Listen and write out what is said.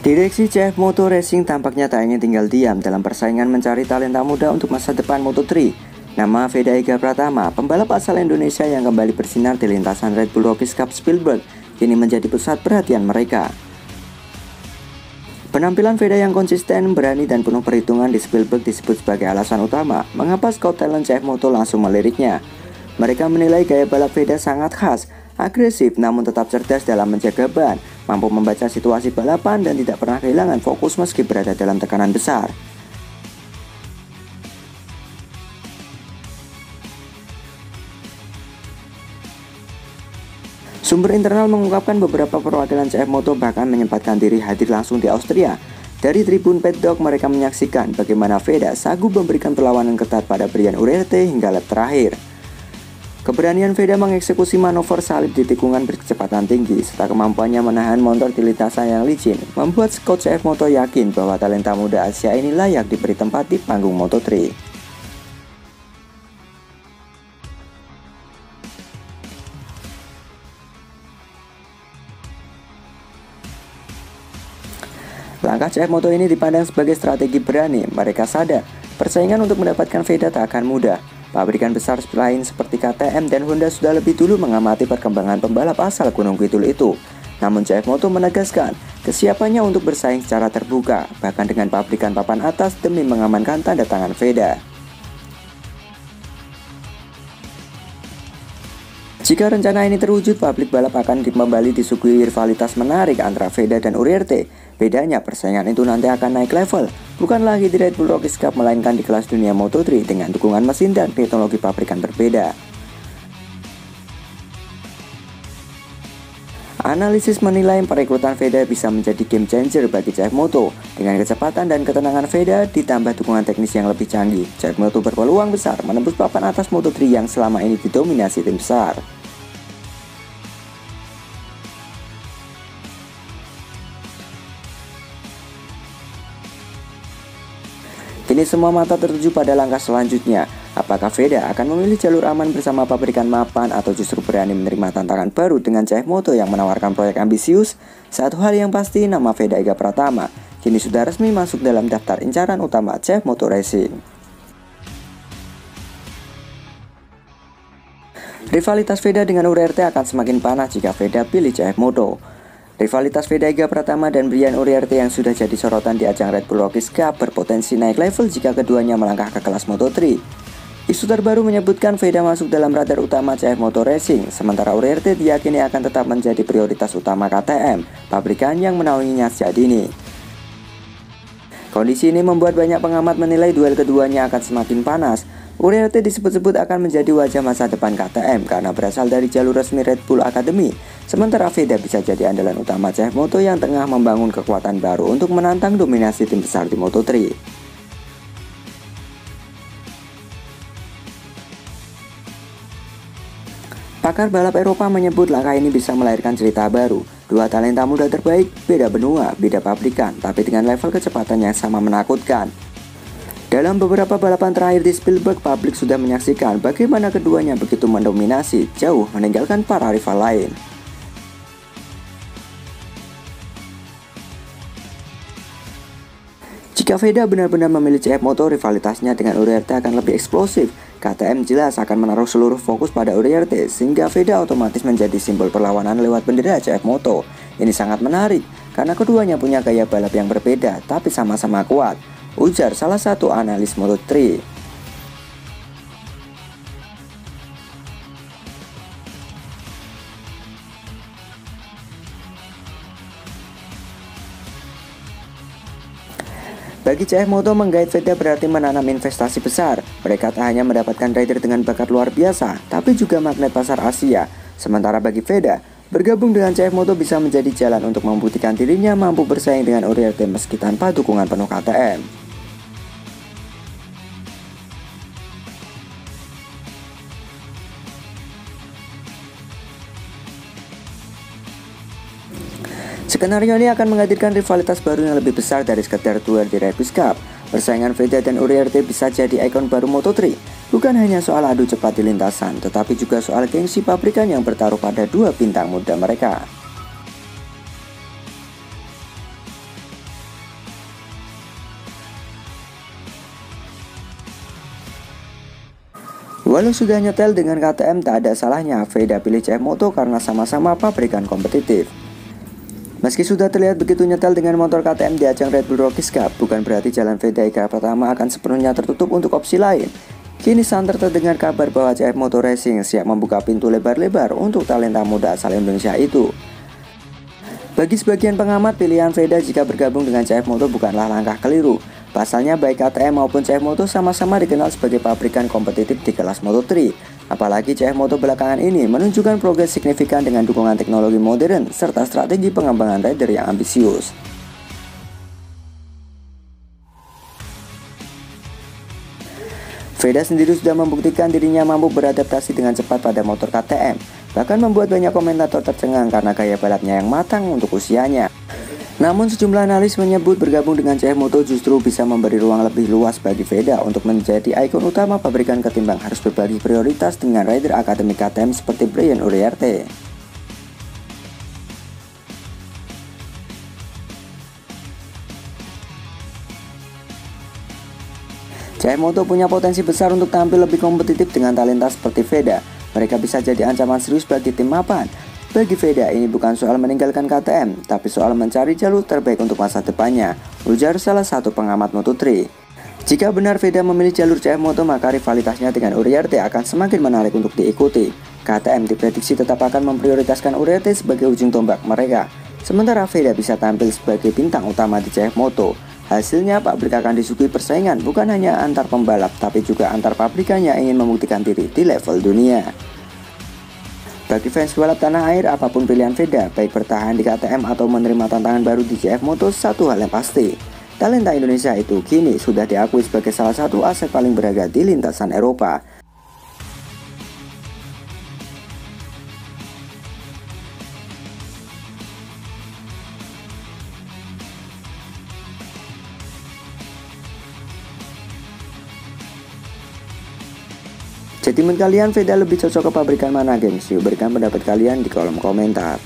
Direksi CF Moto Racing tampaknya tak ingin tinggal diam dalam persaingan mencari talenta muda untuk masa depan Moto3. Nama Veda Ega Pratama, pembalap asal Indonesia yang kembali bersinar di lintasan Red Bull Rookies Cup Spielberg, kini menjadi pusat perhatian mereka. Penampilan Veda yang konsisten, berani dan penuh perhitungan di Spielberg disebut sebagai alasan utama mengapa scout talent CF Moto langsung meliriknya. Mereka menilai gaya balap Veda sangat khas, agresif namun tetap cerdas dalam menjaga ban, mampu membaca situasi balapan dan tidak pernah kehilangan fokus meski berada dalam tekanan besar. Sumber internal mengungkapkan beberapa perwakilan CF Moto bahkan menyempatkan diri hadir langsung di Austria. Dari tribun paddock mereka menyaksikan bagaimana Veda sanggup memberikan perlawanan ketat pada Brian Uriarte hingga lap terakhir. Keberanian Veda mengeksekusi manuver salib di tikungan berkecepatan tinggi serta kemampuannya menahan motor di lintasan yang licin membuat scout CF Moto yakin bahwa talenta muda Asia ini layak diberi tempat di panggung Moto3. Langkah CF Moto ini dipandang sebagai strategi berani. Mereka sadar persaingan untuk mendapatkan Veda tak akan mudah. Pabrikan besar lain seperti KTM dan Honda sudah lebih dulu mengamati perkembangan pembalap asal Gunung Kidul itu. Namun CF Moto menegaskan kesiapannya untuk bersaing secara terbuka, bahkan dengan pabrikan papan atas demi mengamankan tanda tangan Veda. Jika rencana ini terwujud, pabrik balap akan kembali disuguhi rivalitas menarik antara Veda dan Uriarte. Bedanya, persaingan itu nanti akan naik level, bukan lagi di Red Bull Rookies Cup, melainkan di kelas dunia Moto3 dengan dukungan mesin dan teknologi pabrikan berbeda. Analisis menilai perekrutan Veda bisa menjadi game changer bagi CF Moto. Dengan kecepatan dan ketenangan Veda ditambah dukungan teknis yang lebih canggih, CF Moto berpeluang besar menembus papan atas Moto3 yang selama ini didominasi tim besar. Kini semua mata tertuju pada langkah selanjutnya. Apakah Veda akan memilih jalur aman bersama pabrikan mapan atau justru berani menerima tantangan baru dengan CF Moto yang menawarkan proyek ambisius? Satu hal yang pasti, nama Veda Ega Pratama kini sudah resmi masuk dalam daftar incaran utama CF Moto Racing. Rivalitas Veda dengan Uriarte akan semakin panas jika Veda pilih CF Moto. Rivalitas Veda Ega Pratama dan Brian Uriarte yang sudah jadi sorotan di ajang Red Bull Rookies Cup berpotensi naik level jika keduanya melangkah ke kelas Moto3. Isu terbaru menyebutkan Veda masuk dalam radar utama CF Moto Racing, sementara Uriarte diyakini akan tetap menjadi prioritas utama KTM, pabrikan yang menaunginya sejak dini. Kondisi ini membuat banyak pengamat menilai duel keduanya akan semakin panas. Uriarte disebut-sebut akan menjadi wajah masa depan KTM karena berasal dari jalur resmi Red Bull Academy. Sementara Veda bisa jadi andalan utama CF Moto yang tengah membangun kekuatan baru untuk menantang dominasi tim besar di Moto3. Pakar balap Eropa menyebut langkah ini bisa melahirkan cerita baru. Dua talenta muda terbaik, beda benua, beda pabrikan, tapi dengan level kecepatan yang sama menakutkan. Dalam beberapa balapan terakhir di Spielberg, publik sudah menyaksikan bagaimana keduanya begitu mendominasi, jauh meninggalkan para rival lain. Jika Veda benar-benar memilih CF Moto, rivalitasnya dengan Uriarte akan lebih eksplosif. KTM jelas akan menaruh seluruh fokus pada Uriarte, sehingga Veda otomatis menjadi simbol perlawanan lewat bendera CF Moto. Ini sangat menarik, karena keduanya punya gaya balap yang berbeda, tapi sama-sama kuat, ujar salah satu analis Moto3. Bagi CF Moto, menggait Veda berarti menanam investasi besar. Mereka tak hanya mendapatkan rider dengan bakat luar biasa, tapi juga magnet pasar Asia. Sementara bagi Veda, bergabung dengan CF Moto bisa menjadi jalan untuk membuktikan dirinya mampu bersaing dengan Uriarte meski tanpa dukungan penuh KTM. Skenario ini akan menghadirkan rivalitas baru yang lebih besar dari sekedar duel di Rookies Cup. Persaingan Veda dan Uriarte bisa jadi ikon baru Moto3. Bukan hanya soal adu cepat di lintasan, tetapi juga soal gengsi pabrikan yang bertaruh pada dua bintang muda mereka. Walau sudah nyetel dengan KTM, tak ada salahnya Veda pilih CF Moto karena sama-sama pabrikan kompetitif. Meski sudah terlihat begitu nyetel dengan motor KTM di ajang Red Bull Rockies Cup, bukan berarti jalan Veda Ika pertama akan sepenuhnya tertutup untuk opsi lain. Kini santer terdengar kabar bahwa CF Moto Racing siap membuka pintu lebar-lebar untuk talenta muda asal Indonesia itu. Bagi sebagian pengamat, pilihan Veda jika bergabung dengan CF Moto bukanlah langkah keliru. Pasalnya baik KTM maupun CF Moto sama-sama dikenal sebagai pabrikan kompetitif di kelas Moto3. Apalagi CF Moto belakangan ini menunjukkan progres signifikan dengan dukungan teknologi modern serta strategi pengembangan rider yang ambisius. Veda sendiri sudah membuktikan dirinya mampu beradaptasi dengan cepat pada motor KTM, bahkan membuat banyak komentator tercengang karena gaya balapnya yang matang untuk usianya. Namun sejumlah analis menyebut bergabung dengan CF Moto justru bisa memberi ruang lebih luas bagi Veda untuk menjadi ikon utama pabrikan ketimbang harus berbagi prioritas dengan rider akademi KTM seperti Brian Uriarte. CF Moto punya potensi besar untuk tampil lebih kompetitif dengan talenta seperti Veda. Mereka bisa jadi ancaman serius bagi tim mapan. Bagi Veda, ini bukan soal meninggalkan KTM, tapi soal mencari jalur terbaik untuk masa depannya, ujar salah satu pengamat Moto3. Jika benar Veda memilih jalur CF Moto, maka rivalitasnya dengan Uriarte akan semakin menarik untuk diikuti. KTM diprediksi tetap akan memprioritaskan Uriarte sebagai ujung tombak mereka, sementara Veda bisa tampil sebagai bintang utama di CF Moto. Hasilnya, pabrik akan disuguhi persaingan bukan hanya antar pembalap, tapi juga antar pabrikan yang ingin membuktikan diri di level dunia. Bagi fans balap tanah air, apapun pilihan Veda, baik bertahan di KTM atau menerima tantangan baru di CF Moto, satu hal yang pasti, talenta Indonesia itu kini sudah diakui sebagai salah satu aset paling berharga di lintasan Eropa. Jadi menurut kalian Veda lebih cocok ke pabrikan mana, gengs? Yuk berikan pendapat kalian di kolom komentar.